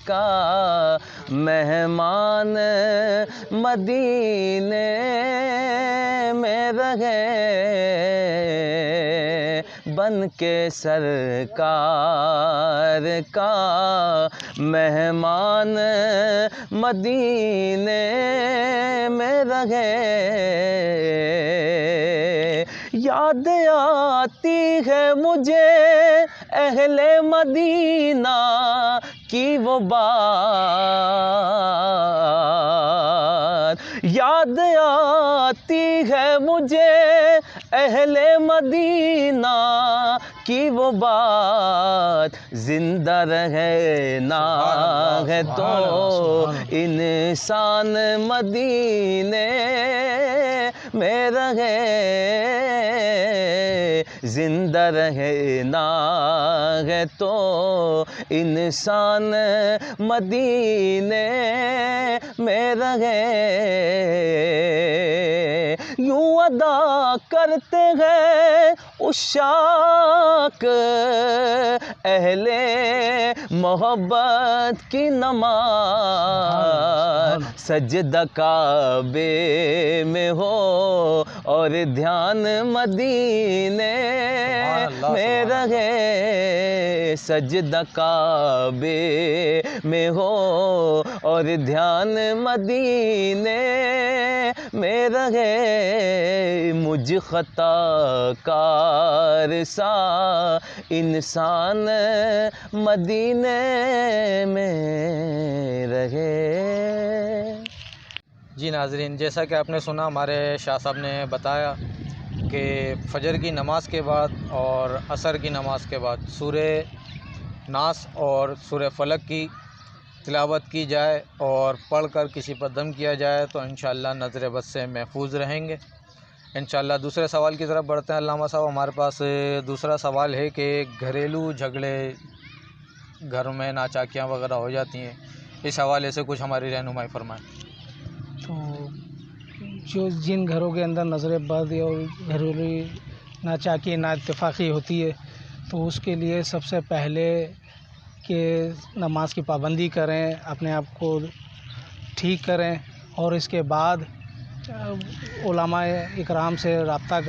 का मेहमान मदीने में रहे, बन के सरकार का मेहमान मदीने में रहे। याद आती है मुझे अहले मदीना की वो बात, याद आती है मुझे अहले मदीना की वो बात। जिंदा रहना है तो इंसान मदीने में रहे, जिंदा रहना है तो इंसान मदीने में रहे। यूं अदा करते हैं उशाक अहले मोहब्बत की नमाज, सजदा काबे में हो और ध्यान मदीने में रहे, सजदा काबे में हो और ध्यान मदीने में रहे। मुझ खताकार सा इंसान मदीने में रहे। जी नाज़रीन, जैसा कि आपने सुना, हमारे शाह साहब ने बताया कि फ़जर की नमाज़ के बाद और असर की नमाज़ के बाद सूरे नास और सूरे फ़लक की तिलावत की जाए और पढ़कर किसी पर दम किया जाए तो इंशाअल्लाह नज़र बद से महफूज रहेंगे। इंशाअल्लाह दूसरे सवाल की तरफ बढ़ते हैं। अल्लामा साहब, हमारे पास दूसरा सवाल है कि घरेलू झगड़े, घर में नाचाकियाँ वगैरह हो जाती हैं, इस हवाले से कुछ हमारी रहनुमाई फरमाएं। तो जो जिन घरों के अंदर नज़र बद और घरेलू नाचाकी नाइत्तेफाकी होती है, तो उसके लिए सबसे पहले कि नमाज की पाबंदी करें, अपने आप को ठीक करें और इसके बाद उलमा इकराम से रब्ता करें।